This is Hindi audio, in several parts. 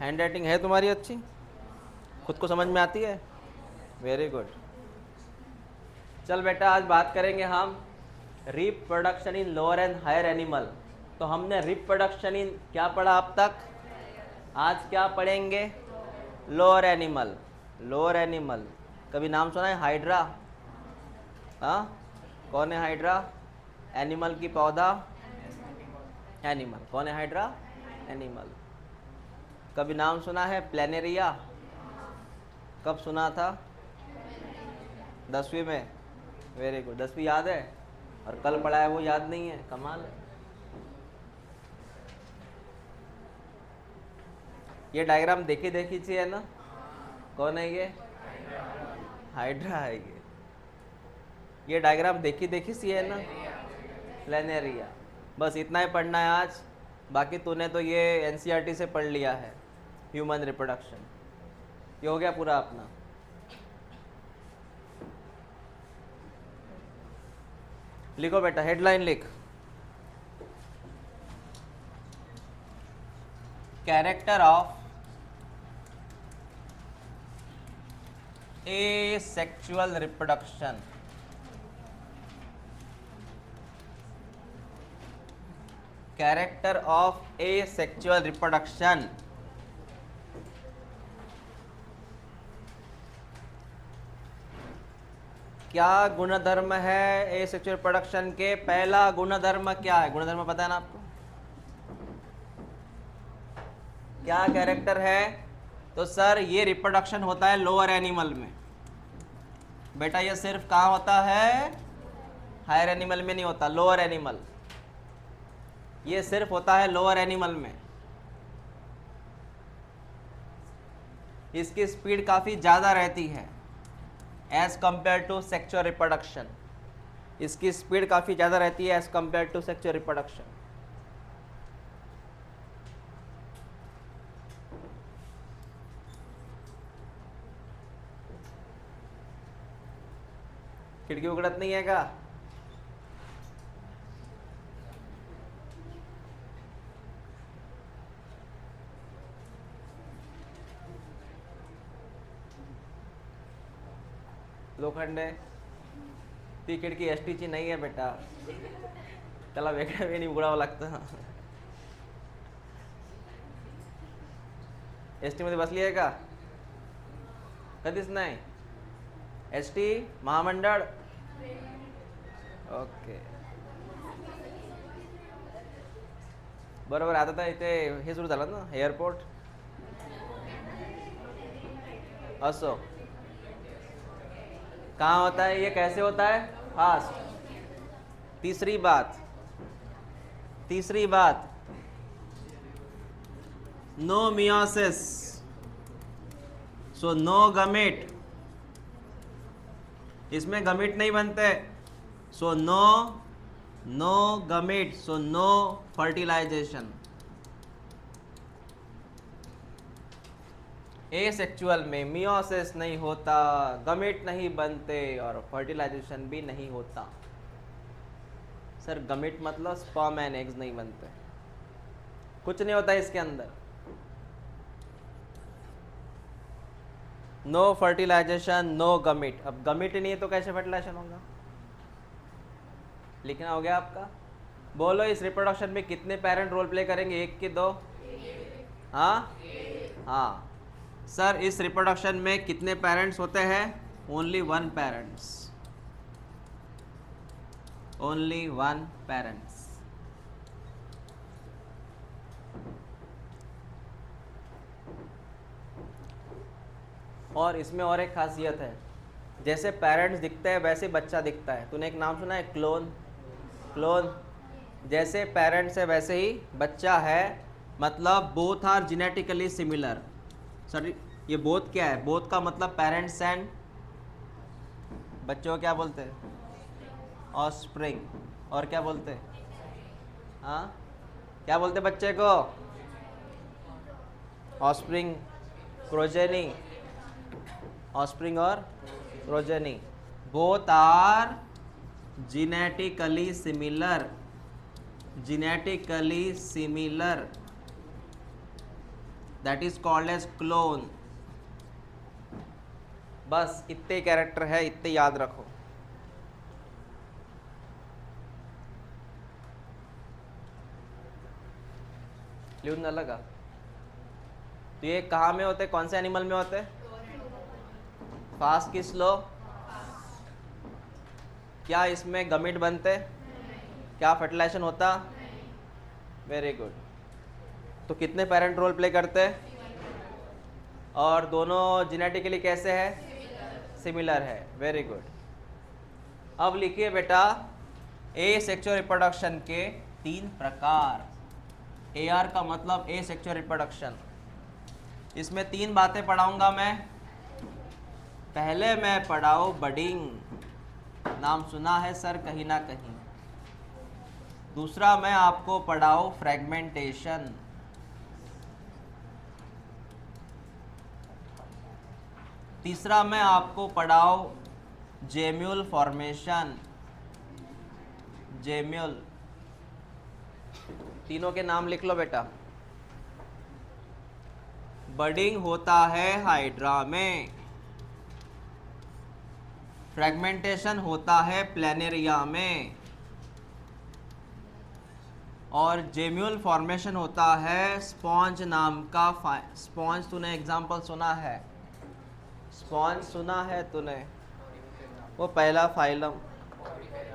हैंड राइटिंग है तुम्हारी अच्छी, खुद को समझ में आती है, वेरी गुड। चल बेटा, आज बात करेंगे हम reproduction in lower and higher animal. तो हमने रिप्रोडक्शन इन क्या पढ़ा अब तक, आज क्या पढ़ेंगे, लोअर एनिमल। लोअर एनिमल कभी नाम सुना है, हाइड्रा? हाँ, कौन है हाइड्रा? एनिमल की पौधा, एनिमल। कौन है हाइड्रा? एनिमल। कभी नाम सुना है प्लेनेरिया? कब सुना था? 10वीं में, वेरी गुड। 10वीं याद है, और कल पढ़ा है वो याद नहीं है, कमाल है। ये डायग्राम देखी देखी चाहिए ना, कौन है ये? हाइड्रा है ये डायग्राम देखी देखी सी है ना, प्लेनेरिया। बस इतना ही पढ़ना है आज, बाकी तूने तो ये एनसीईआरटी से पढ़ लिया है, ह्यूमन रिप्रोडक्शन। ये हो गया पूरा अपना। लिखो बेटा, हेडलाइन लिख, character of asexual reproduction। Character of asexual reproduction। क्या गुणधर्म है asexual reproduction के? पहला गुणधर्म क्या है? गुणधर्म पता है ना आपको? क्या कैरेक्टर है? तो सर ये रिप्रोडक्शन होता है लोअर एनिमल में। बेटा ये सिर्फ कहाँ होता है? हायर एनिमल में नहीं होता, लोअर एनिमल। ये सिर्फ होता है लोअर एनिमल में। इसकी स्पीड काफ़ी ज़्यादा रहती है as compare to sexual reproduction. इसकी स्पीड काफ़ी ज़्यादा रहती है as compare to sexual reproduction. खिड़की उगड़त नहीं है का? लोखंड है ती खिडकी एसटीची नाही आहे बेटा, त्याला वेगळ्या वेळी उघडावं लागतं। एसटी मध्ये बसली आहे का? कधीच नाही। एसटी महामंडळ, ओके बरोबर। आता तर इथे हे सुरू झालं ना, एअरपोर्ट। असो, कहाँ होता है ये, कैसे होता है? फास्ट। तीसरी बात, no meiosis, so no gamete. इसमें गमिट नहीं बनते, so no gamete, so no fertilisation. Asexual में मियोसिस नहीं होता, गमिट नहीं बनते और फर्टिलाइजेशन भी नहीं होता। सर गमिट मतलब स्पर्म एंड एग्स नहीं बनते, कुछ नहीं होता इसके अंदर। No fertilisation, no gamete. अब गमिट ही नहीं है तो कैसे फर्टिलाइजेशन होगा? लिखना हो गया आपका। बोलो, इस रिप्रोडक्शन में कितने पेरेंट रोल प्ले करेंगे? एक कि दो? हाँ सर, इस रिप्रोडक्शन में कितने पेरेंट्स होते हैं? Only one parents, only one parents. और इसमें और एक खासियत है, जैसे पेरेंट्स दिखते हैं वैसे बच्चा दिखता है। तूने एक नाम सुना है, क्लोन। जैसे पेरेंट्स है वैसे ही बच्चा है, मतलब both are genetically similar. Sir ये बोथ क्या है? बोथ का मतलब पेरेंट्स एंड बच्चों को क्या बोलते हैं? ऑफस्प्रिंग। और क्या बोलते हैं? हाँ, क्या बोलते हैं बच्चे को? Offspring, progeny. ऑफस्प्रिंग और progeny, both are genetically similar, genetically similar. That is called as clone. बस इतने कैरेक्टर है, इतने याद रखो। लिखने न लगा तो ये कहाँ में होते, कौन से एनिमल में होते? फास्ट की स्लो? क्या इसमें गमिट बनते? क्या फर्टिलाइजेशन होता? Very good. तो कितने पेरेंट रोल प्ले करते? और दोनों जेनेटिकली कैसे है? सिमिलर है। Very good. अब लिखिए बेटा ए सेक्सुअल रिप्रोडक्शन के 3 प्रकार। AR का मतलब ए सेक्सुअल रिप्रोडक्शन। इसमें 3 बातें पढ़ाऊंगा मैं। पहले मैं पढ़ाऊँ बडिंग, नाम सुना है सर कहीं ना कहीं। दूसरा मैं आपको पढ़ाऊँ फ्रेगमेंटेशन। तीसरा मैं आपको पढ़ाऊँ जेम्यूल फॉर्मेशन। जेम्यूल, तीनों के नाम लिख लो बेटा। बडिंग होता है हाइड्रा में, फ्रेगमेंटेशन होता है प्लेनेरिया में, और जेम्यूल फॉर्मेशन होता है स्पॉन्ज नाम का स्पॉन्ज। तूने एग्जाम्पल सुना है? स्पॉन्ज सुना है तूने? वो पहला फाइलम।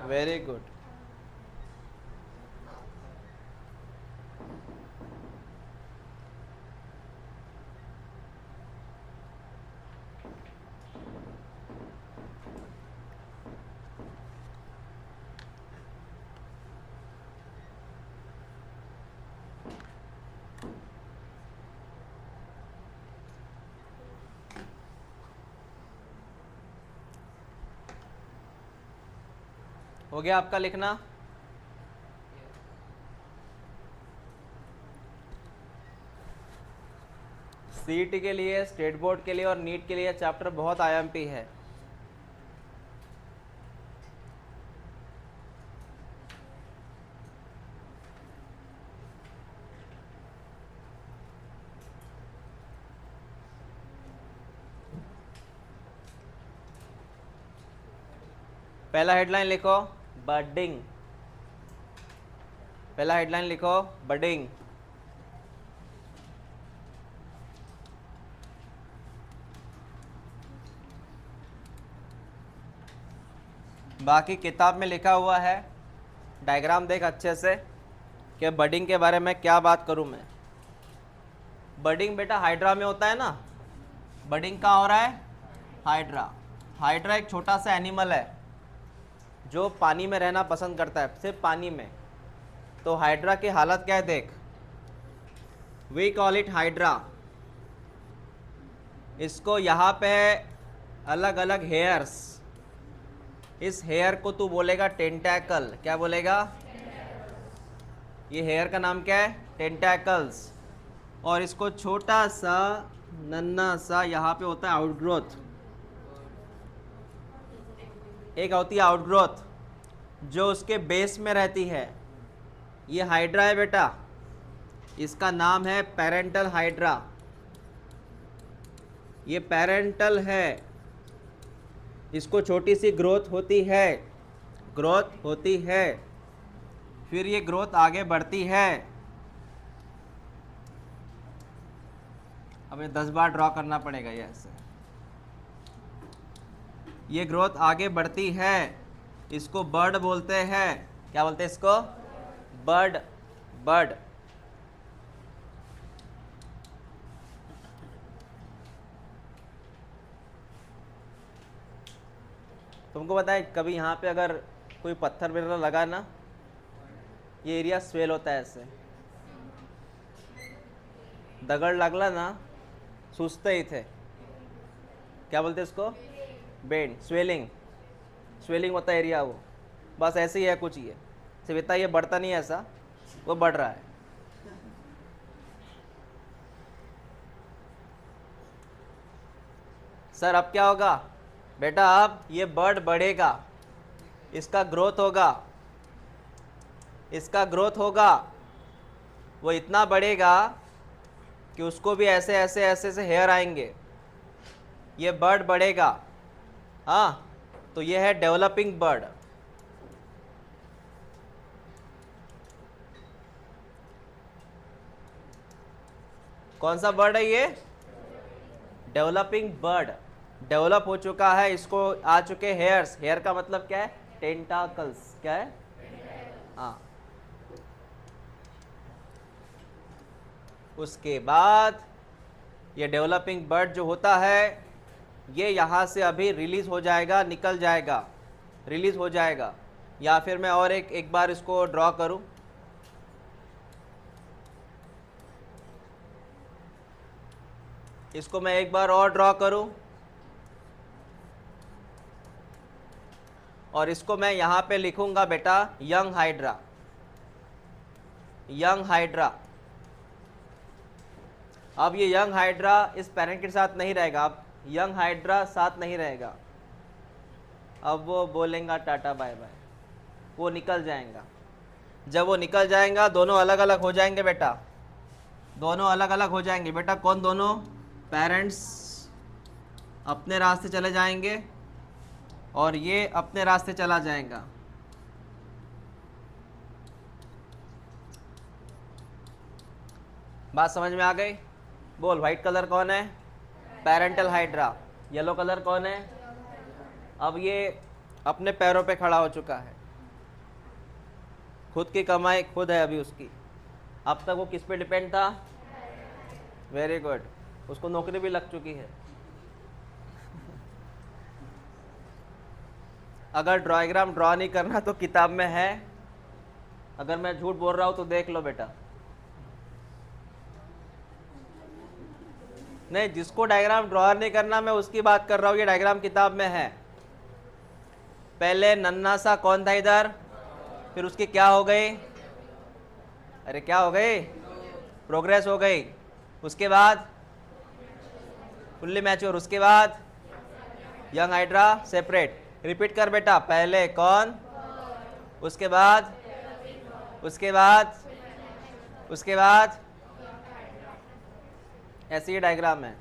Very good. हो गया आपका लिखना? सीईटी के लिए, स्टेट बोर्ड के लिए और नीट के लिए चैप्टर बहुत आईएमपी है। पहला हेडलाइन लिखो बडिंग। पहला हेडलाइन लिखो बडिंग। बाकी किताब में लिखा हुआ है, डायग्राम देख अच्छे से कि बडिंग के बारे में क्या बात करूं मैं। बडिंग बेटा हाइड्रा में होता है ना। बडिंग कहाँ हो रहा है? हाइड्रा। हाइड्रा एक छोटा सा एनिमल है जो पानी में रहना पसंद करता है, सिर्फ पानी में। तो हाइड्रा की हालत क्या है देख। We call it hydra. इसको यहाँ पे अलग अलग हेयर्स, इस हेयर को तू बोलेगा टेंटैकल। क्या बोलेगा? ये हेयर का नाम क्या है? टेंटैकल्स। और इसको छोटा सा नन्ना सा यहाँ पे होता है आउटग्रोथ। एक होती है आउटग्रोथ जो उसके बेस में रहती है। ये हाइड्रा है बेटा, इसका नाम है पेरेंटल हाइड्रा। ये पेरेंटल है, इसको छोटी सी ग्रोथ होती है, ग्रोथ होती है, फिर ये ग्रोथ आगे बढ़ती है। हमें 10 बार ड्रॉ करना पड़ेगा ये ऐसे। ये ग्रोथ आगे बढ़ती है, इसको बर्ड बोलते हैं। क्या बोलते हैं इसको? बर्ड। बर्ड। तुमको पता है कभी यहाँ पे अगर कोई पत्थर वगैरह लगा ना, ये एरिया स्वेल होता है ऐसे। दगड़ लगला ना, सूजते ही थे। क्या बोलते हैं इसको? Bend, swelling. स्वेलिंग होता है एरिया वो। बस ऐसे ही है कुछ। ये सिर्फ इतना, ये बढ़ता नहीं है ऐसा, वो बढ़ रहा है। सर अब क्या होगा? बेटा अब ये बर्ड बढ़ेगा, इसका ग्रोथ होगा, इसका ग्रोथ होगा। वो इतना बढ़ेगा कि उसको भी ऐसे ऐसे ऐसे ऐसे हेयर आएंगे, ये बर्ड बढ़ेगा। हाँ, तो ये है डेवलपिंग बर्ड। कौन सा बर्ड है ये? Developing bird. डेवलप हो चुका है, इसको आ चुके हेयर्स। हेयर का मतलब क्या है? टेंटाकल्स। क्या है? हाँ। उसके बाद ये डेवलपिंग बर्ड जो होता है, ये यहाँ से अभी रिलीज हो जाएगा, निकल जाएगा, रिलीज हो जाएगा। या फिर मैं और एक बार इसको ड्रॉ करूँ। इसको मैं एक बार और ड्रॉ करूँ, और इसको मैं यहाँ पे लिखूंगा बेटा यंग हाइड्रा। Young hydra. अब ये यंग हाइड्रा इस पेरेंट के साथ नहीं रहेगा, अब यंग हाइड्रा साथ नहीं रहेगा। अब वो बोलेगा टाटा बाय बाय, वो निकल जाएगा। जब वो निकल जाएगा, दोनों अलग अलग हो जाएंगे बेटा, दोनों अलग अलग हो जाएंगे बेटा। कौन दोनों? पेरेंट्स अपने रास्ते चले जाएंगे और ये अपने रास्ते चला जाएगा। बात समझ में आ गई? बोल, व्हाइट कलर कौन है? Parental hydra. येलो कलर कौन है? अब ये अपने पैरों पे खड़ा हो चुका है, खुद की कमाई खुद है अभी उसकी। अब तक वो किस पे डिपेंड था? वेरी गुड, उसको नौकरी भी लग चुकी है। अगर ड्राइग्राम ड्रॉ नहीं करना तो किताब में है, अगर मैं झूठ बोल रहा हूँ तो देख लो बेटा। नहीं, जिसको डायग्राम ड्रॉ नहीं करना मैं उसकी बात कर रहा हूँ, ये डायग्राम किताब में है। पहले नन्हा सा कौन था इधर, फिर उसकी क्या हो गई? अरे क्या हो गई? प्रोग्रेस हो गई। उसके बाद फुल्ली मैच्योर, उसके बाद यंग हाइड्रा सेपरेट। रिपीट कर बेटा, पहले कौन, उसके बाद, उसके बाद, उसके बाद, ऐसे ही डायग्राम है।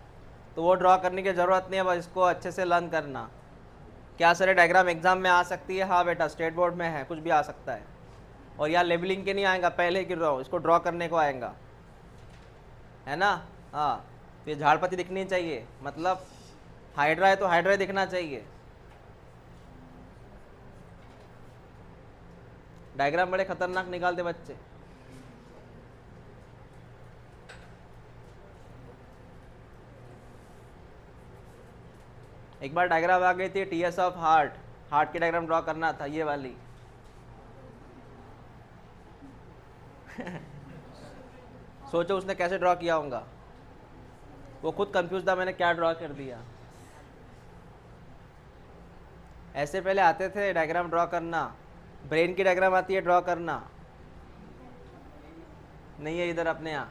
तो वो ड्रॉ करने की ज़रूरत नहीं है, बस इसको अच्छे से लर्न करना। क्या सारे डायग्राम एग्जाम में आ सकती है? हाँ बेटा, स्टेट बोर्ड में है, कुछ भी आ सकता है। और यहाँ लेबलिंग के नहीं आएगा, पहले की ड्रॉ, इसको ड्रॉ करने को आएगा, है ना? हाँ, तो ये झाड़पत्ती दिखनी चाहिए, मतलब हाइड्रा है तो हाइड्रा दिखना चाहिए। डायग्राम बड़े खतरनाक निकालते बच्चे। एक बार डायग्राम आ गई थी टीएस ऑफ हार्ट, हार्ट की डायग्राम ड्रॉ करना था, ये वाली। सोचो उसने कैसे ड्रॉ किया होगा, वो खुद कंफ्यूज था मैंने क्या ड्रॉ कर दिया। ऐसे पहले आते थे डायग्राम ड्रॉ करना, ब्रेन की डायग्राम आती है ड्रॉ करना, नहीं है इधर अपने यहाँ।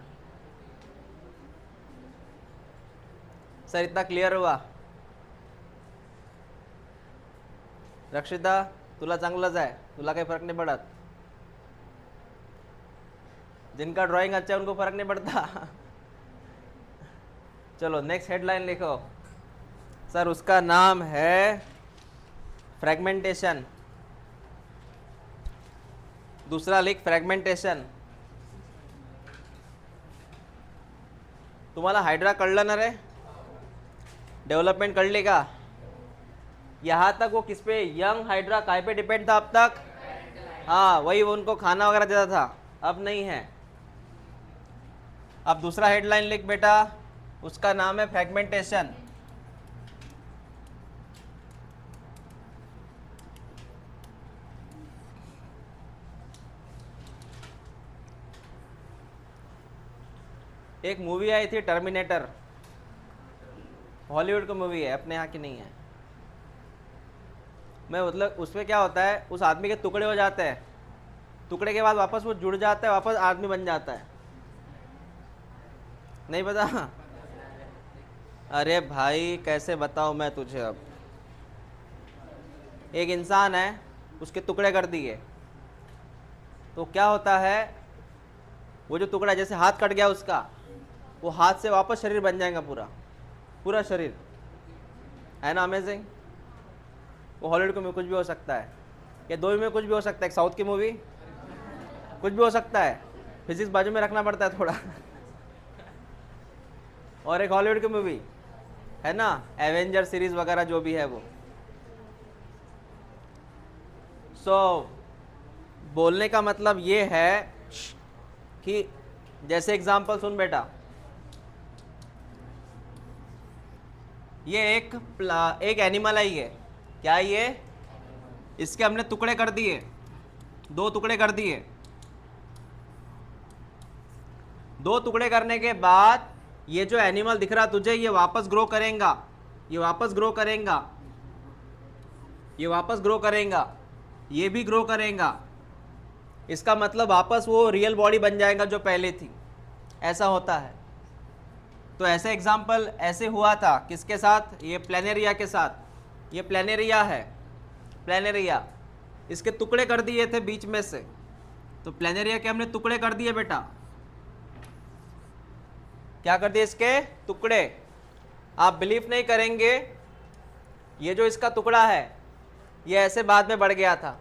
सर इतना क्लियर हुआ? रक्षिता, तुला चांगलंच आहे, तुला काही फर्क नहीं पड़त? जिनका ड्राइंग अच्छा है उनको फर्क नहीं पड़ता। चलो नेक्स्ट हेडलाइन लिखो। सर उसका नाम है फ्रैगमेंटेशन। दूसरा लिख फ्रॅगमेंटेशन। तुम्हाला हाइड्रा कळलं ना रे? डेवलपमेंट कळली का? यहाँ तक वो किस पे, यंग हाइड्रा काय पे डिपेंड था अब तक? हाँ, वही उनको खाना वगैरह देता था, अब नहीं है। अब दूसरा हेडलाइन लिख बेटा, उसका नाम है फ्रैगमेंटेशन। एक मूवी आई थी टर्मिनेटर, हॉलीवुड की मूवी है, अपने यहाँ की नहीं है। मैं मतलब उसमें क्या होता है, उस आदमी के टुकड़े हो जाते हैं, टुकड़े के बाद वापस वो जुड़ जाता है, वापस आदमी बन जाता है। नहीं पता? अरे भाई कैसे बताऊं मैं तुझे। अब एक इंसान है, उसके टुकड़े कर दिए, तो क्या होता है, वो जो टुकड़ा, जैसे हाथ कट गया उसका, वो हाथ से वापस शरीर बन जाएगा, पूरा पूरा शरीर, है ना अमेजिंग। वो हॉलीवुड की मूवी कुछ भी हो सकता है, या दो में कुछ भी हो सकता है, एक साउथ की मूवी कुछ भी हो सकता है, फिजिक्स बाजू में रखना पड़ता है थोड़ा और एक हॉलीवुड की मूवी है ना, एवेंजर सीरीज वगैरह जो भी है वो। बोलने का मतलब ये है कि जैसे एग्जांपल सुन बेटा, ये एक एनिमल है, ये क्या है, ये इसके हमने टुकड़े कर दिए, 2 टुकड़े कर दिए। 2 टुकड़े करने के बाद ये जो एनिमल दिख रहा तुझे, ये वापस ग्रो करेगा, ये वापस ग्रो करेगा, ये वापस ग्रो करेगा, ये भी ग्रो करेगा। इसका मतलब वापस वो रियल बॉडी बन जाएगा जो पहले थी, ऐसा होता है। तो ऐसे एग्जाम्पल ऐसे हुआ था किसके साथ, ये प्लेनेरिया के साथ। ये प्लेनेरिया है, प्लेनेरिया, इसके टुकड़े कर दिए थे बीच में से, तो प्लेनेरिया के हमने टुकड़े कर दिए बेटा, क्या कर दिए, इसके टुकड़े। आप बिलीव नहीं करेंगे, ये जो इसका टुकड़ा है ये ऐसे बाद में बढ़ गया था,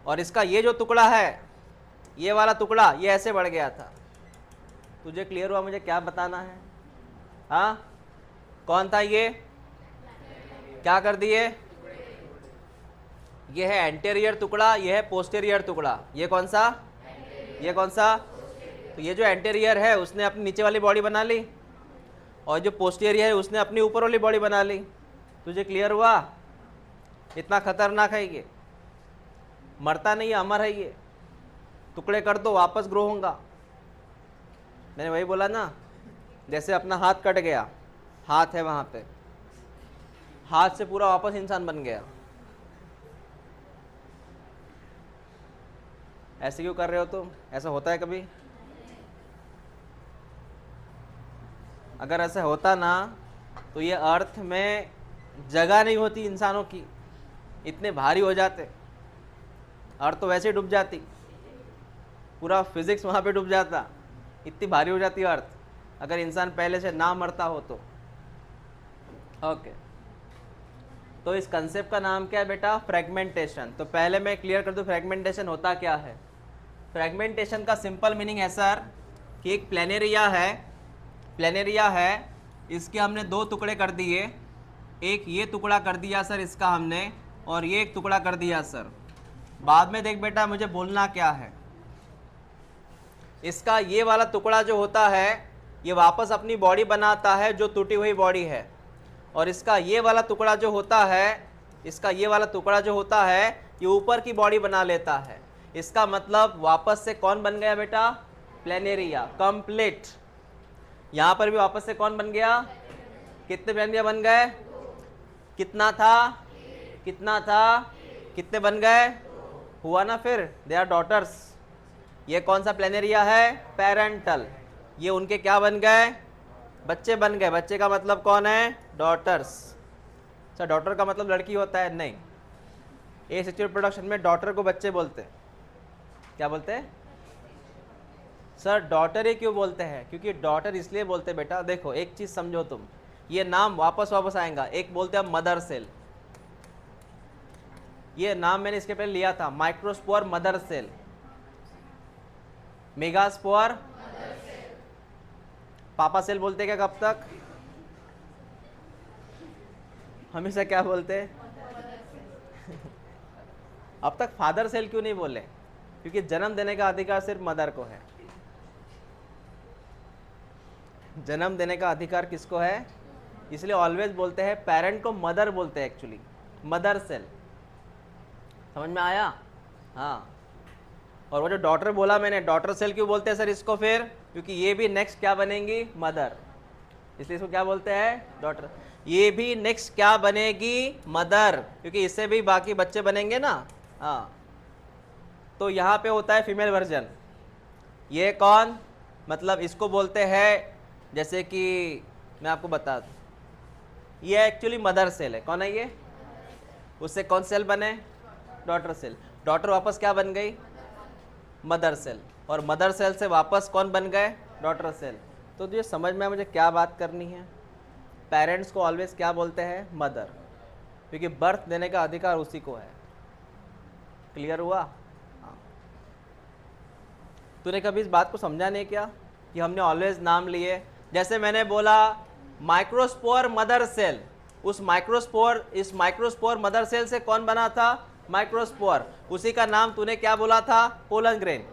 और इसका ये जो टुकड़ा है, ये वाला टुकड़ा, ये ऐसे बढ़ गया था। तुझे क्लियर हुआ मुझे क्या बताना है? हाँ, कौन था ये, क्या कर दिए, ये है एंटेरियर टुकड़ा, ये है पोस्टेरियर टुकड़ा। ये कौन सा, ये कौन सा, तो ये जो एंटेरियर है उसने अपनी नीचे वाली बॉडी बना ली, और जो पोस्टेरियर है उसने अपनी ऊपर वाली बॉडी बना ली। तुझे क्लियर हुआ? इतना खतरनाक है ये, मरता नहीं है, अमर है ये। टुकड़े कर दो वापस ग्रो होगा। मैंने वही बोला ना, जैसे अपना हाथ कट गया, हाथ है वहां पे, हाथ से पूरा वापस इंसान बन गया। ऐसे क्यों कर रहे हो तुम? ऐसा होता है कभी? अगर ऐसा होता ना तो ये अर्थ में जगह नहीं होती इंसानों की, इतने भारी हो जाते, अर्थ तो वैसे ही डूब जाती, पूरा फिजिक्स वहाँ पे डूब जाता, इतनी भारी हो जाती अर्थ, अगर इंसान पहले से ना मरता हो तो। ओके, तो इस कंसेप्ट का नाम क्या है बेटा? फ्रेगमेंटेशन। तो पहले मैं क्लियर कर दूं फ्रेगमेंटेशन होता क्या है। फ्रेगमेंटेशन का सिंपल मीनिंग है सर कि एक प्लेनेरिया है, प्लेनेरिया है, इसके हमने 2 टुकड़े कर दिए, एक ये टुकड़ा कर दिया सर इसका हमने, और ये एक टुकड़ा कर दिया सर। बाद में देख बेटा मुझे बोलना क्या है, इसका ये वाला टुकड़ा जो होता है ये वापस अपनी बॉडी बनाता है जो टूटी हुई बॉडी है, और इसका ये वाला टुकड़ा जो होता है, इसका ये वाला टुकड़ा जो होता है ये ऊपर की बॉडी बना लेता है। इसका मतलब वापस से कौन बन गया बेटा? Planaria complete. यहाँ पर भी वापस से कौन बन गया? कितने प्लेनेरिया बन गए? कितना था, कितना था, कितने बन गए? हुआ ना फिर, दे आर डॉटर्स। ये कौन सा प्लेनेरिया है? पेरेंटल। ये उनके क्या बन गए? बच्चे बन गए। बच्चे का मतलब कौन है? डॉटर्स। सर डॉटर का मतलब लड़की होता है? नहीं, एसेक्सुअल रिप्रोडक्शन में डॉटर को बच्चे बोलते हैं। क्या बोलते हैं सर? डॉटर ही क्यों बोलते हैं? क्योंकि डॉटर इसलिए बोलते हैं बेटा, देखो एक चीज समझो तुम, ये नाम वापस आएगा। एक बोलते हैं मदर सेल, ये नाम मैंने इसके पहले लिया था, माइक्रोस्पोर मदर सेल, मेगास्पोर पापा सेल बोलते क्या कब तक? हमेशा क्या बोलते? अब तक फादर सेल क्यों नहीं बोले? क्योंकि जन्म देने का अधिकार सिर्फ मदर को है। जन्म देने का अधिकार किसको है? इसलिए ऑलवेज बोलते हैं पेरेंट को मदर बोलते हैं, एक्चुअली मदर सेल। समझ में आया? हाँ। और वो जो डॉटर बोला मैंने, डॉटर सेल क्यों बोलते हैं सर इसको फिर? क्योंकि ये भी नेक्स्ट क्या बनेंगी? मदर, इसलिए इसको क्या बोलते हैं? डॉटर। ये भी नेक्स्ट क्या बनेगी? मदर, क्योंकि इससे भी बाकी बच्चे बनेंगे ना। हाँ, तो यहाँ पे होता है फीमेल वर्जन। ये कौन? मतलब इसको बोलते हैं, जैसे कि मैं आपको बता दूँ, ये एक्चुअली मदर सेल है। कौन है ये? उससे कौन सेल बने? Daughter cell. डॉटर वापस क्या बन गई? Mother cell. और मदर सेल से वापस कौन बन गए, डॉटर सेल। तो ये समझ में मुझे क्या बात करनी है, पेरेंट्स को ऑलवेज क्या बोलते हैं, मदर, क्योंकि बर्थ देने का अधिकार उसी को है। क्लियर हुआ? हाँ। तूने कभी इस बात को समझा नहीं क्या कि हमने ऑलवेज नाम लिए, जैसे मैंने बोला माइक्रोस्पोर मदर सेल, उस माइक्रोस्पोर, इस माइक्रोस्पोर मदर सेल से कौन बना था, माइक्रोस्पोर, उसी का नाम तूने क्या बोला था, पोलन ग्रेन।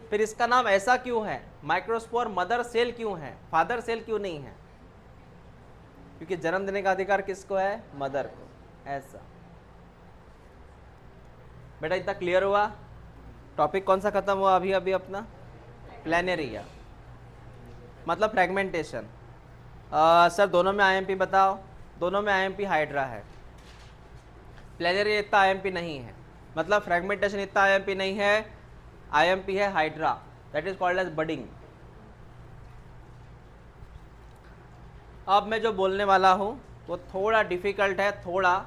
फिर इसका नाम ऐसा क्यों है, माइक्रोस्पोर मदर सेल क्यों है, फादर सेल क्यों नहीं है, क्योंकि जन्म देने का अधिकार किसको है, मदर को। ऐसा बेटा, इतना क्लियर हुआ? टॉपिक कौन सा खत्म हुआ अभी अभी अपना, प्लेनेरिया मतलब फ्रेगमेंटेशन। सर दोनों में आईएमपी बताओ, दोनों में आईएमपी हाइड्रा है, प्लेनेरिया इतना आईएमपी नहीं है, मतलब फ्रेगमेंटेशन इतना आईएमपी नहीं है, आईएमपी है hydra, that is called as budding. अब मैं जो बोलने वाला हूँ वो थोड़ा डिफिकल्ट है, थोड़ा,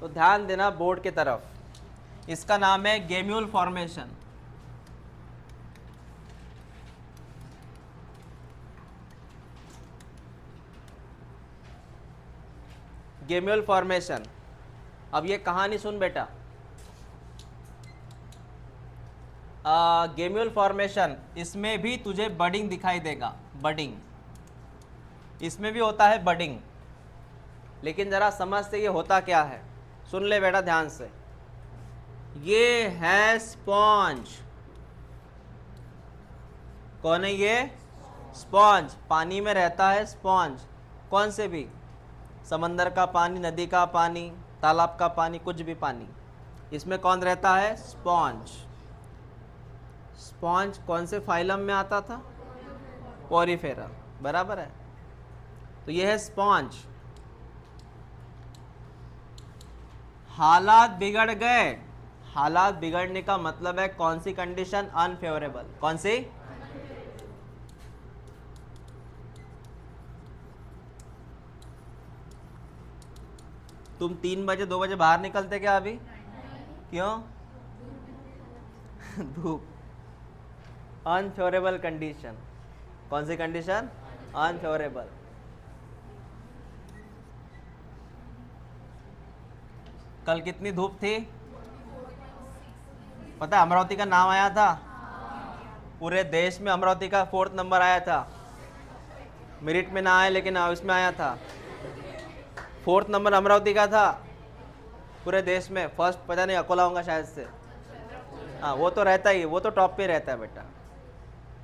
तो ध्यान देना बोर्ड के तरफ। इसका नाम है गेम्यूल फॉर्मेशन। Gemmule formation. अब ये कहानी सुन बेटा, गेम्यूल फॉर्मेशन, इसमें भी तुझे बडिंग दिखाई देगा, बडिंग, इसमें भी होता है बडिंग, लेकिन जरा समझते ये होता क्या है, सुन ले बेटा ध्यान से। ये है स्पॉन्ज, कौन है ये, स्पॉन्ज, पानी में रहता है स्पॉन्ज, कौन से भी, समंदर का पानी, नदी का पानी, तालाब का पानी, कुछ भी पानी, इसमें कौन रहता है, स्पॉन्ज। स्पॉन्ज कौन से फाइलम में आता था, पोरीफेरा, बराबर है। तो ये है स्पॉन्ज। हालात बिगड़ गए, हालात बिगड़ने का मतलब है कौन सी कंडीशन, अनफेवरेबल, कौन सी, तुम 3 बजे 2 बजे बाहर निकलते क्या अभी, क्यों, धूप, अनफेवरेबल कंडीशन, कौन सी कंडीशन, अनफेवरेबल। कल कितनी धूप थी पता है, अमरावती का नाम आया था, पूरे देश में अमरावती का 4th नंबर आया था, मेरिट में ना आया लेकिन उसमें आया था, 4th नंबर अमरावती का था पूरे देश में, फर्स्ट पता नहीं अकोला होगा शायद से। हाँ वो तो रहता ही, वो तो टॉप पे रहता है बेटा,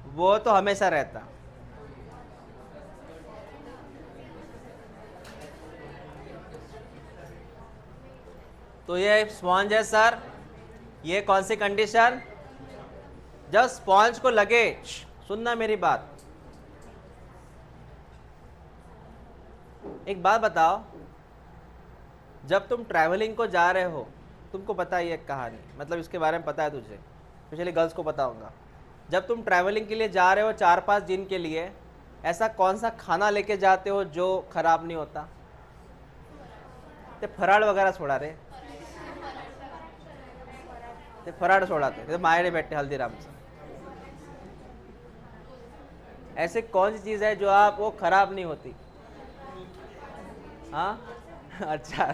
वो तो हमेशा रहता। तो ये स्पॉन्ज है सर, ये कौन सी कंडीशन, जब स्पॉन्ज को लगे, सुनना मेरी बात, एक बात बताओ, जब तुम ट्रैवलिंग को जा रहे हो, तुमको पता है ये कहानी, मतलब इसके बारे में पता है तुझे, स्पेशली गर्ल्स को बताऊंगा, जब तुम ट्रैवलिंग के लिए जा रहे हो 4-5 दिन के लिए, ऐसा कौन सा खाना लेके जाते हो जो खराब नहीं होता, ते फराड़ वगैरह छोड़ा रे, ते फराड़ छोड़ाते, तो मायरे बैठे हल्दीराम से, ऐसे कौन सी चीज़ है जो आप वो खराब नहीं होती, हाँ अच्छा,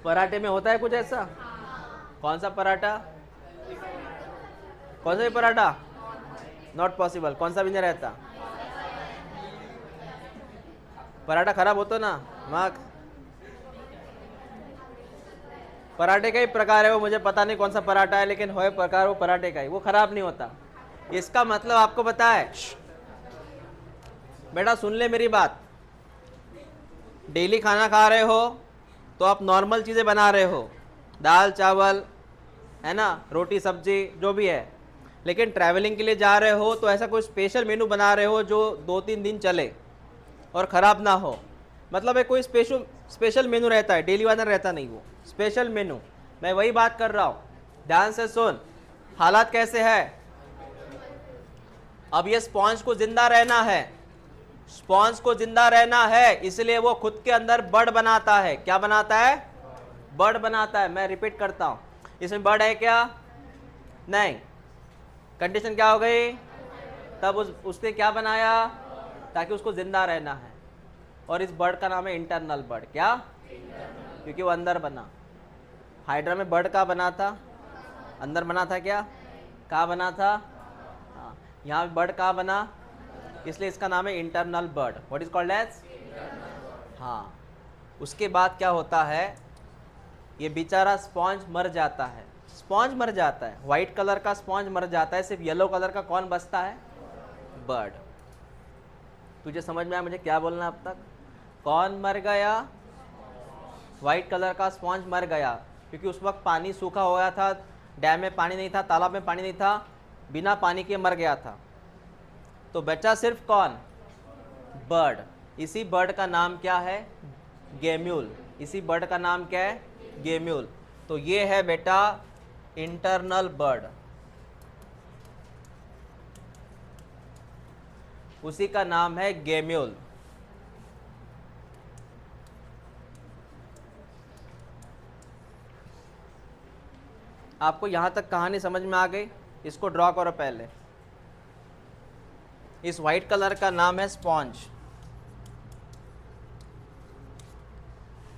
पराठे में होता है कुछ ऐसा, कौन सा पराठा, कौन सा भी पराठा, नॉट पॉसिबल, कौन सा भी नहीं रहता, पराठा खराब होता ना माँ, पराठे का ही प्रकार है वो, मुझे पता नहीं कौन सा पराठा है, लेकिन हो प्रकार वो पराठे का ही, वो खराब नहीं होता। इसका मतलब आपको पता है बेटा, सुन ले मेरी बात, डेली खाना खा रहे हो तो आप नॉर्मल चीज़ें बना रहे हो, दाल चावल है ना, रोटी सब्जी जो भी है, लेकिन ट्रैवलिंग के लिए जा रहे हो तो ऐसा कोई स्पेशल मेनू बना रहे हो जो 2-3 दिन चले और ख़राब ना हो, मतलब है कोई स्पेशल मेनू रहता है, डेली वाला रहता नहीं, वो स्पेशल मेनू, मैं वही बात कर रहा हूँ, ध्यान से सुन। हालात कैसे है, अब ये स्पॉन्ज को जिंदा रहना है, स्पॉन्ज को जिंदा रहना है, इसलिए वो खुद के अंदर बड बनाता है, क्या बनाता है, बड बनाता है। मैं रिपीट करता हूं, इसमें बर्ड है क्या? नहीं। कंडीशन क्या हो गई? तब उसने क्या बनाया? ताकि उसको जिंदा रहना है, और इस बर्ड का नाम है इंटरनल बर्ड। क्या? क्योंकि वो अंदर बना। हाइड्रा में बर्ड कहाँ बना था? अंदर बना था। क्या कहाँ बना था? हाँ, यहाँ पे बर्ड कहाँ बना? इसलिए इसका नाम है internal bird. What is called as? हाँ। उसके बाद क्या होता है, ये बेचारा स्पॉन्ज मर जाता है। स्पॉन्ज मर जाता है, व्हाइट कलर का स्पॉन्ज मर जाता है, सिर्फ येलो कलर का कौन बचता है? बर्ड। तुझे समझ में आया मुझे क्या बोलना अब तक? कौन मर गया? व्हाइट कलर का स्पॉन्ज मर गया, क्योंकि उस वक्त पानी सूखा हो गया था, डैम में पानी नहीं था, तालाब में पानी नहीं था, बिना पानी के मर गया था। तो बचा सिर्फ कौन? बर्ड। इसी बर्ड का नाम क्या है? गेम्यूल। इसी बर्ड का नाम क्या है? गेम्यूल। तो ये है बेटा इंटरनल बर्ड, उसी का नाम है गेम्यूल। आपको यहां तक कहानी समझ में आ गई? इसको ड्रॉ करो पहले। इस व्हाइट कलर का नाम है स्पॉन्ज।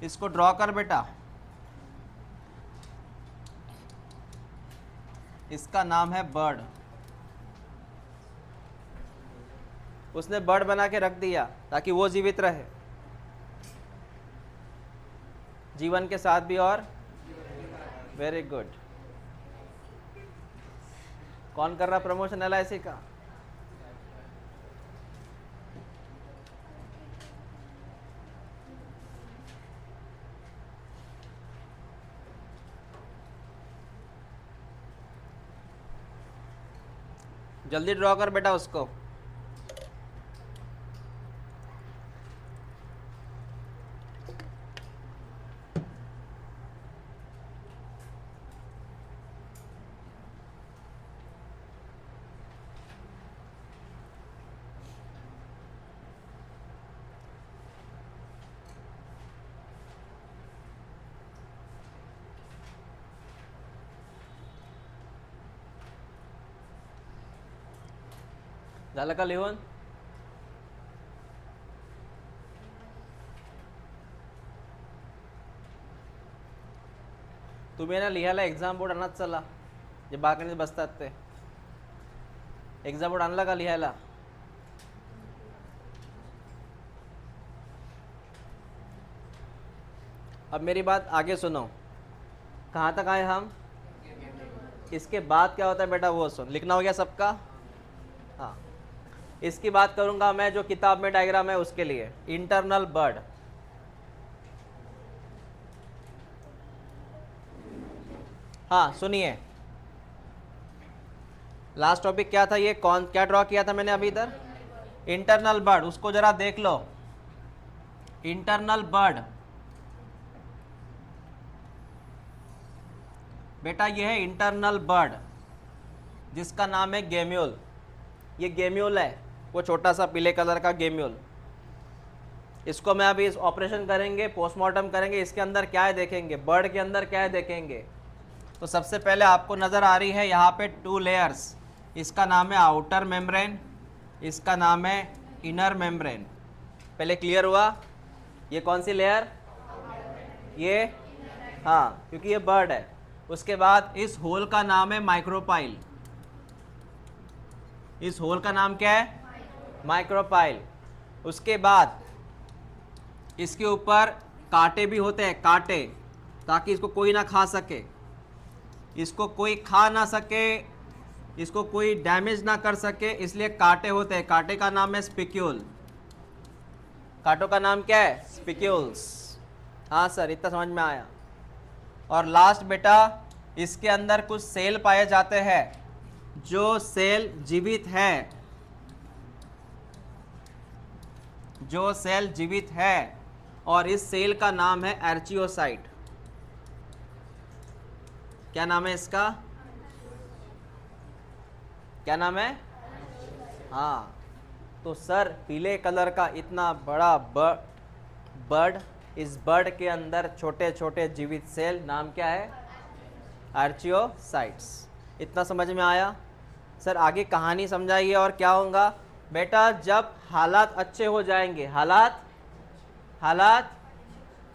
इसको ड्रॉ कर बेटा। इसका नाम है बर्ड। उसने बर्ड बना के रख दिया ताकि वो जीवित रहे, जीवन के साथ भी। और वेरी गुड। कौन कर रहा प्रमोशन LIC का? जल्दी ड्रॉ कर बेटा उसको। झालं का लिहून? तुम्ही ना लिहायला एक्झाम बोर्ड आणत चला, जे बाल्कनीत बसतात ते। एक्झाम बोर्ड आणला का लिहायला? अब मेरी बात आगे सुनो। कहाँ तक आए हम? इसके बाद क्या होता है बेटा वो सुन। लिखना हो गया सबका? हाँ। इसकी बात करूंगा मैं जो किताब में डायग्राम है उसके लिए। Internal bird. हाँ सुनिए, लास्ट टॉपिक क्या था? ये कौन क्या ड्रॉ किया था मैंने अभी इधर? Internal bird. उसको जरा देख लो। इंटरनल बर्ड बेटा, ये है इंटरनल बर्ड जिसका नाम है गेम्यूल। ये गेम्यूल है, वो छोटा सा पीले कलर का गेम्यूल। इसको मैं अभी इस ऑपरेशन करेंगे, पोस्टमार्टम करेंगे, इसके अंदर क्या है देखेंगे, बर्ड के अंदर क्या है देखेंगे। तो सबसे पहले आपको नज़र आ रही है यहाँ पे 2 लेयर्स। इसका नाम है आउटर मेम्ब्रेन, इसका नाम है इनर मेम्ब्रेन। पहले क्लियर हुआ? ये कौन सी लेयर? ये, हाँ, क्योंकि ये बर्ड है। उसके बाद इस होल का नाम है माइक्रोपाइल। इस होल का नाम क्या है? माइक्रोपाइल। उसके बाद इसके ऊपर कांटे भी होते हैं, कांटे, ताकि इसको कोई ना खा सके, इसको कोई खा ना सके, इसको कोई डैमेज ना कर सके, इसलिए कांटे होते हैं। कांटे का नाम है स्पिक्यूल। कांटों का नाम क्या है? स्पिक्यूल्स। हाँ सर, इतना समझ में आया। और लास्ट बेटा, इसके अंदर कुछ सेल पाए जाते हैं जो सेल जीवित है, जो सेल जीवित है, और इस सेल का नाम है आर्चियोसाइट। क्या नाम है इसका? क्या नाम है? हाँ। तो सर पीले कलर का इतना बड़ा बर्ड, इस बर्ड के अंदर छोटे छोटे जीवित सेल, नाम क्या है? आर्चियोसाइट्स। इतना समझ में आया? सर आगे कहानी समझाइए और क्या होगा बेटा? जब हालात अच्छे हो जाएंगे, हालात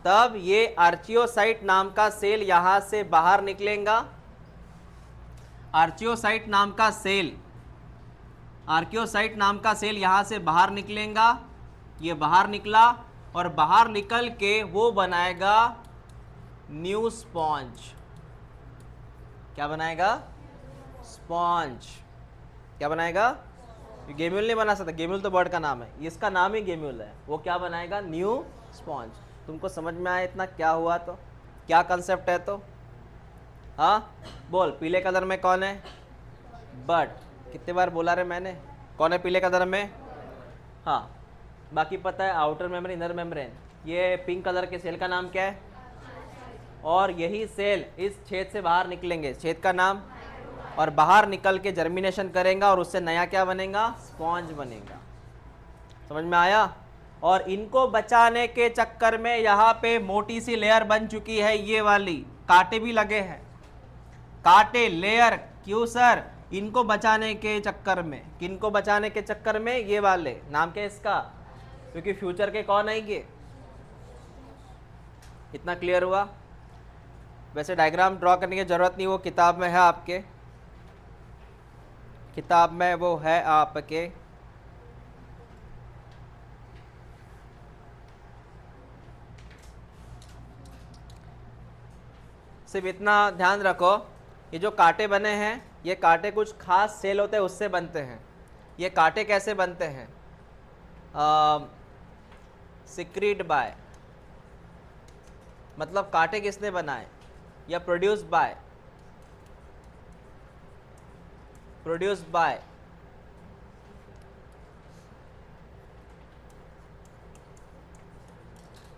तब ये आर्चियोसाइट नाम का सेल यहां से बाहर निकलेगा। आर्चियोसाइट नाम का सेल, आर्कियोसाइट नाम का सेल यहां से बाहर निकलेगा। ये बाहर निकला और बाहर निकल के वो बनाएगा न्यू स्पॉन्ज। क्या बनाएगा? स्पॉन्ज। क्या बनाएगा? गेम्यूल नहीं बना सकता, गेम्यूल तो बर्ड का नाम है, इसका नाम ही गेम्यूल है। वो क्या बनाएगा? New sponge. तुमको समझ में आया इतना क्या हुआ? तो क्या कंसेप्ट है? तो हाँ बोल, पीले कलर में कौन है? बर्ड। कितने बार बोला रे मैंने? कौन है पीले कलर में? हाँ, बाकी पता है आउटर मेम्ब्रेन, इनर मेम्ब्रेन। ये पिंक कलर के सेल का नाम क्या है? और यही सेल इस छेद से बाहर निकलेंगे, छेद का नाम, और बाहर निकल के जर्मिनेशन करेगा और उससे नया क्या बनेगा? स्पॉन्ज बनेगा। समझ में आया? और इनको बचाने के चक्कर में यहाँ पे मोटी सी लेयर बन चुकी है, ये वाली, कांटे भी लगे हैं, कांटे लेयर। क्यों सर? इनको बचाने के चक्कर में। किनको बचाने के चक्कर में? ये वाले। नाम क्या है इसका? क्योंकि फ्यूचर के कौन आएंगे। इतना क्लियर हुआ? वैसे डायग्राम ड्रॉ करने की जरूरत नहीं, वो किताब में है आपके, किताब में वो है आपके। सिर्फ इतना ध्यान रखो, ये जो कांटे बने हैं, ये कांटे कुछ खास सेल होते हैं उससे बनते हैं। ये कांटे कैसे बनते हैं? सिक्रीट बाय, मतलब कांटे किसने बनाए? या प्रोड्यूस बाय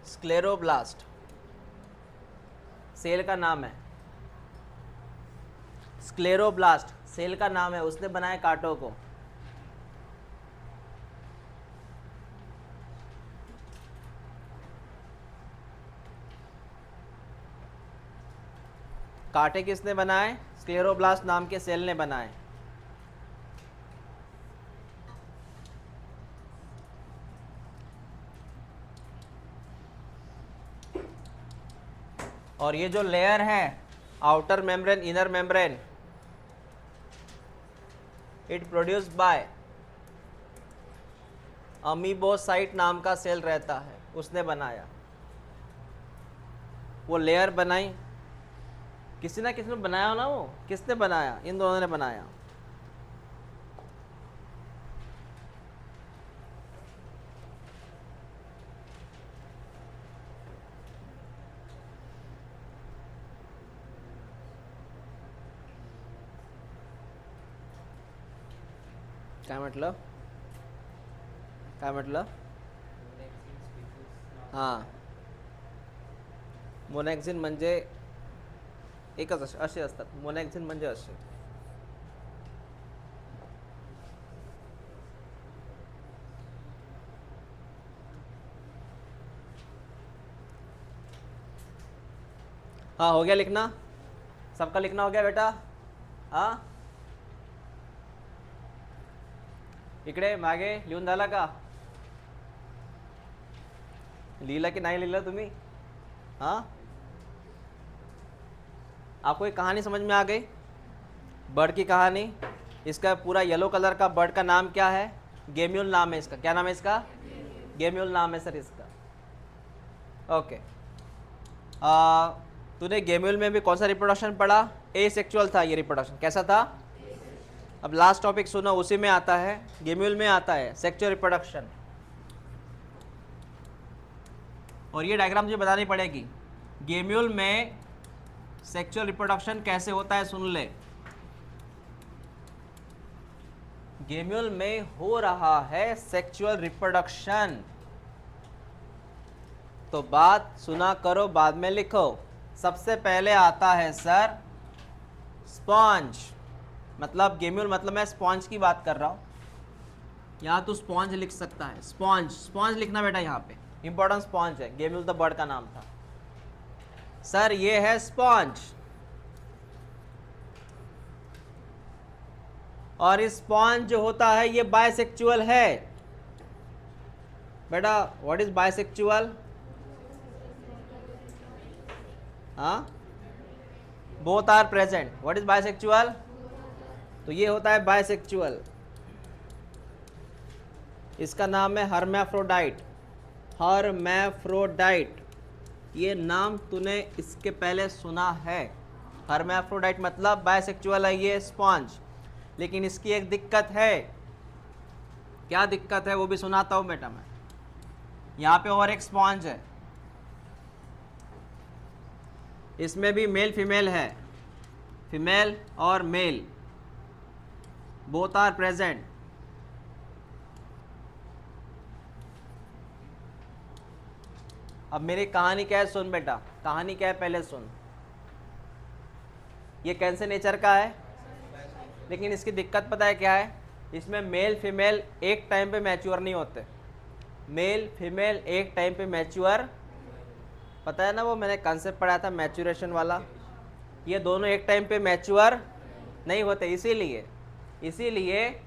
स्क्लेरोब्लास्ट, सेल का नाम है। स्क्लेरोब्लास्ट सेल का नाम है, उसने बनाया कांटों को। कांटे किसने बनाए? स्क्लेरोब्लास्ट नाम के सेल ने बनाए। और ये जो लेयर है, outer membrane, inner membrane, it produced by amoebocyte नाम का सेल रहता है, उसने बनाया। वो लेयर बनाई, किसी ना किसी ने बनाया हो ना। वो किसने बनाया? इन दोनों ने बनाया। काय म्हटलं? काय म्हटलं? हां, मोनॅक्झिन म्हणजे एकच असे असतात. मोनॅक्झिन म्हणजे असे. हाँ, हो गया लिखना? सबका लिखना हो गया बेटा? हाँ, इकडे मागे लिहून झाला का? लिहिलं की नाही लिहिलं तुम्ही? हाँ, आपको एक कहानी समझ में आ गई? बर्ड की कहानी। इसका पूरा येलो कलर का बर्ड का नाम क्या है? गेम्यूल नाम है इसका। क्या नाम है इसका? गेम्यूल नाम है सर इसका। ओके। तूने गेम्यूल में भी कौन सा रिप्रोडक्शन पढ़ा? एसेक्सुअल था ये रिप्रोडक्शन। कैसा था? अब लास्ट टॉपिक सुनो, उसी में आता है, गेम्यूल में आता है सेक्सुअल रिप्रोडक्शन। और ये डायग्राम मुझे बतानी पड़ेगी। गेम्यूल में सेक्सुअल रिप्रोडक्शन कैसे होता है सुन ले। गेम्यूल में हो रहा है सेक्सुअल रिप्रोडक्शन, तो बात सुना करो, बाद में लिखो। सबसे पहले आता है सर स्पॉन्ज, मतलब गेम्यूल, मतलब मैं स्पॉन्ज की बात कर रहा हूं। यहां तो स्पॉन्ज लिख सकता है, स्पॉन्ज, स्पॉन्ज लिखना बेटा यहाँ पे, इंपॉर्टेंट स्पॉन्ज है। गेम्यूल तो बर्ड का नाम था सर। ये है स्पॉन्ज, और स्पॉन्ज जो होता है ये बाइसेक्चुअल है। बेटा व्हाट इज बाइसेक्चुअल? हाँ, both are present. What is bisexual? तो ये होता है बाइसेक्चुअल। इसका नाम है हर्मैफ्रोडाइट। हर्मैफ्रोडाइट, ये नाम तूने इसके पहले सुना है। हर्मैफ्रोडाइट मतलब बाइसेक्चुअल है ये स्पॉन्ज। लेकिन इसकी एक दिक्कत है। क्या दिक्कत है वो भी सुनाता हूँ बेटा मैं। यहाँ पे और एक स्पॉन्ज है, इसमें भी मेल फीमेल है। फीमेल और मेल बोथ आर प्रेजेंट। अब मेरी कहानी क्या है सुन बेटा, कहानी क्या है पहले सुन। ये कैसे नेचर का है, लेकिन इसकी दिक्कत पता है क्या है? इसमें मेल फीमेल एक टाइम पे मैच्योर नहीं होते। मेल फीमेल एक टाइम पे मैच्योर, पता है ना, वो मैंने कॉन्सेप्ट पढ़ाया था मैच्योरेशन वाला। ये दोनों एक टाइम पे मैच्योर नहीं होते। इसीलिए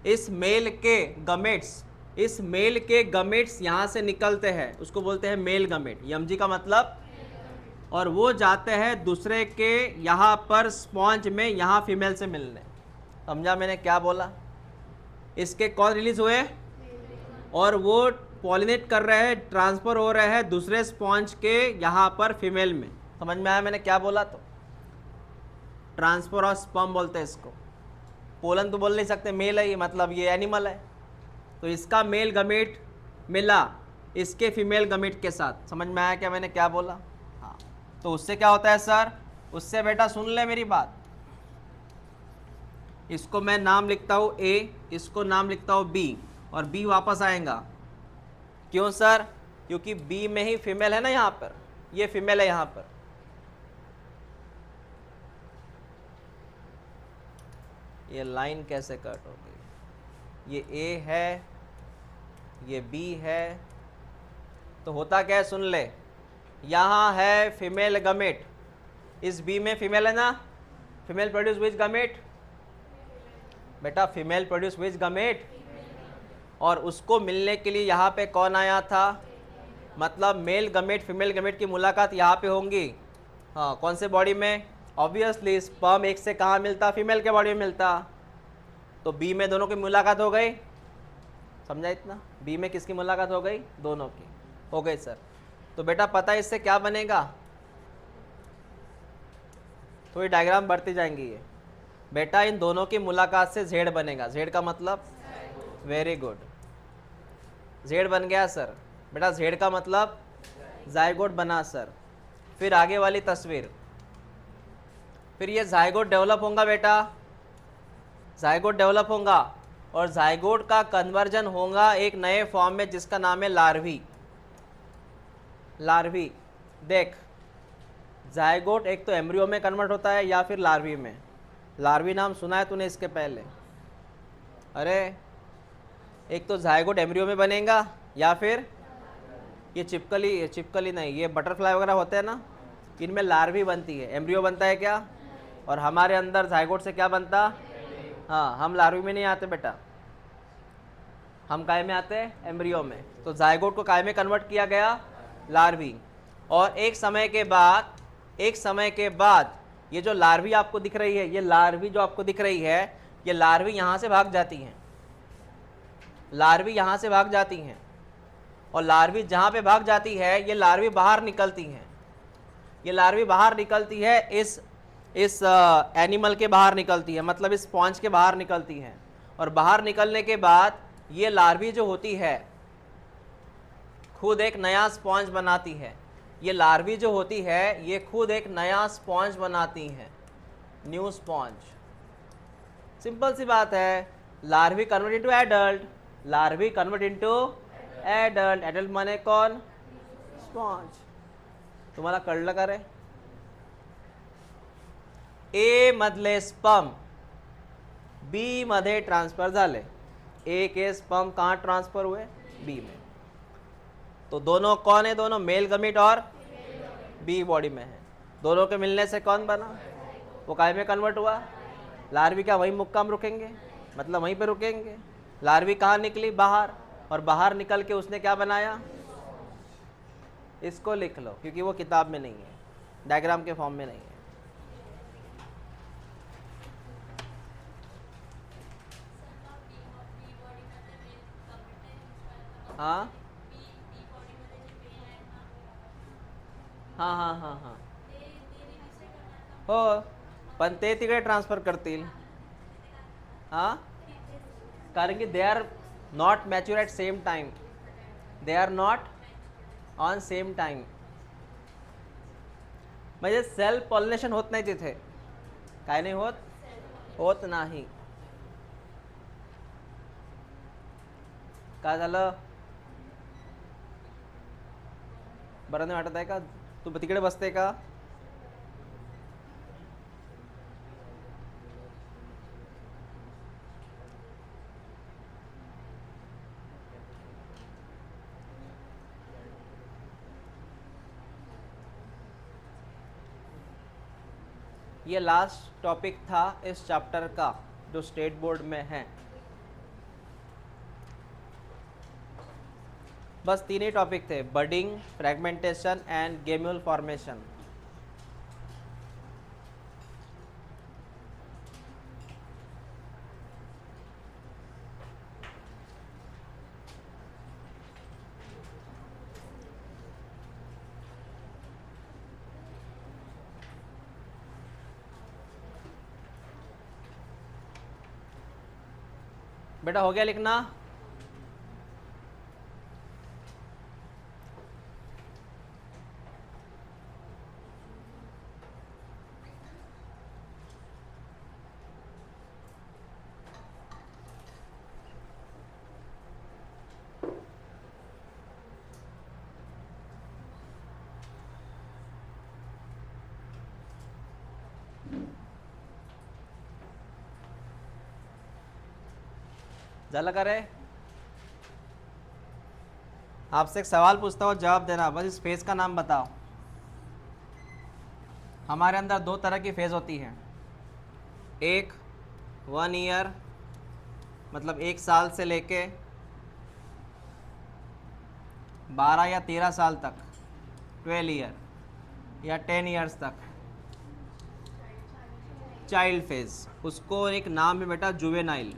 इस मेल के गमेट्स यहाँ से निकलते हैं, उसको बोलते हैं मेल गमेट, यमजी का मतलब। और वो जाते हैं दूसरे के यहाँ पर स्पॉन्ज में, यहाँ फीमेल से मिलने। समझा मैंने क्या बोला? इसके कौन रिलीज हुए और वो पॉलिनेट कर रहे हैं, ट्रांसफर हो रहे हैं दूसरे स्पॉन्ज के यहाँ पर फीमेल में। समझ में आया मैंने क्या बोला? तो ट्रांसफर ऑफ स्पर्म बोलते हैं इसको। पोलन तो बोल नहीं सकते, मेल है ये, मतलब ये एनिमल है। तो इसका मेल गमेट मिला इसके फीमेल गमेट के साथ। समझ में आया क्या मैंने क्या बोला? हाँ, तो उससे क्या होता है सर? उससे बेटा सुन ले मेरी बात। इसको मैं नाम लिखता हूँ ए, इसको नाम लिखता हूँ बी, और बी वापस आएगा। क्यों सर? क्योंकि बी में ही फीमेल है ना, यहाँ पर ये फीमेल है यहाँ पर। ये लाइन कैसे कट हो गई? ये ए है, ये बी है, तो होता क्या है सुन ले। यहाँ है फीमेल गमेट, इस बी में फीमेल है ना। Female produce which gamete? बेटा फीमेल प्रोड्यूस विच गमेट। और उसको मिलने के लिए यहाँ पे कौन आया था? मतलब मेल गमेट फीमेल गमेट की मुलाकात यहाँ पे होंगी। हाँ, कौन से बॉडी में? ऑब्वियसली स्पर्म एक से कहाँ मिलता? फीमेल के बॉडी में मिलता। तो बी में दोनों की मुलाकात हो गई। समझा इतना? बी में किसकी मुलाकात हो गई? दोनों की हो गई सर। तो बेटा पता है इससे क्या बनेगा? थोड़ी डायग्राम बढ़ती जाएंगी ये। बेटा इन दोनों की मुलाकात से जेड बनेगा। जेड का मतलब? वेरी गुड, जेड बन गया सर। बेटा जेड का मतलब जायगोट बना सर। फिर आगे वाली तस्वीर, फिर ये जायगोट डेवलप होगा बेटा, जायगोट डेवलप होगा, और जायगोट का कन्वर्जन होगा एक नए फॉर्म में जिसका नाम है लार्वी। लार्वी देख, जायगोट एक तो एम्ब्रियो में कन्वर्ट होता है या फिर लार्वी में। लार्वी नाम सुना है तूने इसके पहले? अरे एक तो जायगोट एम्ब्रियो में बनेगा, या फिर ये चिपकली नहीं, ये बटरफ्लाई वगैरह होते हैं ना, इनमें लार्वी बनती है। एम्ब्रियो बनता है क्या? और हमारे अंदर जायगोट से क्या बनता? हाँ, हम लार्वी में नहीं आते बेटा, हम काय में आते हैं? एम्ब्रियो में। तो जायगोट को काय में कन्वर्ट किया गया? लार्वी। और एक समय के बाद ये जो लार्वी आपको दिख रही है, ये लार्वी जो आपको दिख रही है, ये लार्वी यहाँ से भाग जाती हैं। लार्वी यहाँ से भाग जाती हैं, और लार्वी जहाँ पे भाग जाती है ये लार्वी बाहर निकलती हैं। ये लार्वी बाहर निकलती है, इस एनिमल के बाहर निकलती है, मतलब इस स्पॉन्ज के बाहर निकलती हैं। और बाहर निकलने के बाद ये लार्वी जो होती है खुद एक नया स्पॉन्ज बनाती है। ये लार्वी जो होती है ये खुद एक नया स्पॉन्ज बनाती हैं, न्यू स्पॉन्ज। सिंपल सी बात है, larvae convert into adult, larvae convert into adult. Adult माने कौन? स्पॉन्ज। तुम्हाला कळलं का रे? ए मधले स्पर्म बी मध्ये ट्रान्सफर झाले। ए के स्पर्म कहाँ ट्रांसफर हुए? बी में। तो दोनों कौन है? दोनों मेल गमीट और बी बॉडी में है। दोनों के मिलने से कौन बना? वो काय में कन्वर्ट हुआ? लार्वी क्या वहीं मुक्काम रुकेंगे, मतलब वहीं पे रुकेंगे। लार्वी कहाँ निकली, बाहर, और बाहर निकल के उसने क्या बनाया, इसको लिख लो क्योंकि वो किताब में नहीं है, डायग्राम के फॉर्म में नहीं है। हाँ हां हां हां हां हो, पण ते तिकडे ट्रान्सफर करतील. हां, कारण की they are not mature at same time, they are not on same time. म्हणजे सेल्फ पॉलिनेशन होत नाही तिथे, काय नाही होत, होत नाही. काय झालं, बरं नाही वाटत आहे का, तू तिकडे बसते का. ये लास्ट टॉपिक था इस चैप्टर का जो स्टेट बोर्ड में है. बस तीन ही टॉपिक थे, budding, fragmentation and gemmule formation. बेटा हो गया लिखना. झालं का रे. आपसे एक सवाल पूछता हूँ, जवाब देना, बस इस फेज का नाम बताओ. हमारे अंदर दो तरह की फेज होती है, एक 1 ईयर मतलब 1 साल से लेके 12 या 13 साल तक, 12 ईयर या 10 ईयर्स तक, चाइल्ड फेज. उसको एक नाम है बेटा जुवेनाइल.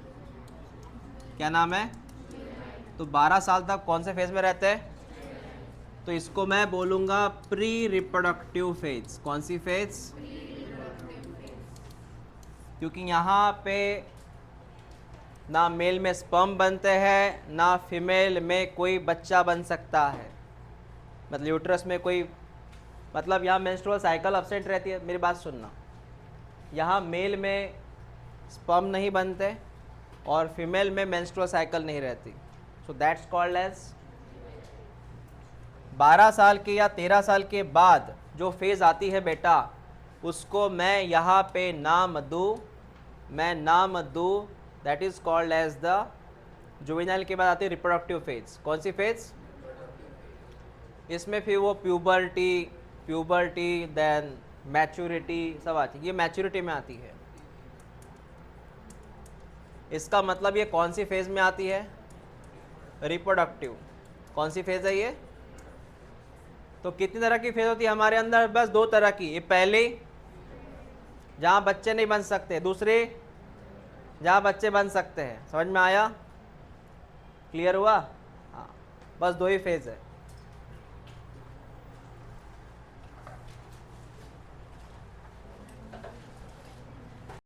क्या नाम है, तो 12 साल तक कौन से फेज में रहते हैं, तो इसको मैं बोलूँगा प्री रिप्रोडक्टिव फेज. कौन सी फेज, क्योंकि यहाँ पे ना मेल में स्पर्म बनते हैं, ना फीमेल में कोई बच्चा बन सकता है, मतलब यूट्रस में कोई, मतलब यहाँ मेंस्ट्रुअल साइकिल अपसेंट रहती है. मेरी बात सुनना, यहाँ मेल में स्पर्म नहीं बनते और फीमेल में मेंस्ट्रुअल साइकिल नहीं रहती, सो दैट्स कॉल्ड एज. 12 साल के या 13 साल के बाद जो फेज़ आती है बेटा, उसको मैं यहाँ पे नाम दूँ, मैं नाम दूँ, that is called as the juvenile. के बाद आती है रिप्रोडक्टिव फेज. कौन सी फेज, इसमें फिर वो प्यूबर्टी देन मैच्योरिटी सब आती है. ये मैच्योरिटी में आती है. इसका मतलब ये कौन सी फेज में आती है, रिप्रोडक्टिव. कौन सी फेज है ये, तो कितनी तरह की फेज होती है हमारे अंदर, बस 2 तरह की. ये पहली जहाँ बच्चे नहीं बन सकते, दूसरी जहाँ बच्चे बन सकते हैं. समझ में आया, क्लियर हुआ. हाँ, बस 2 ही फेज है.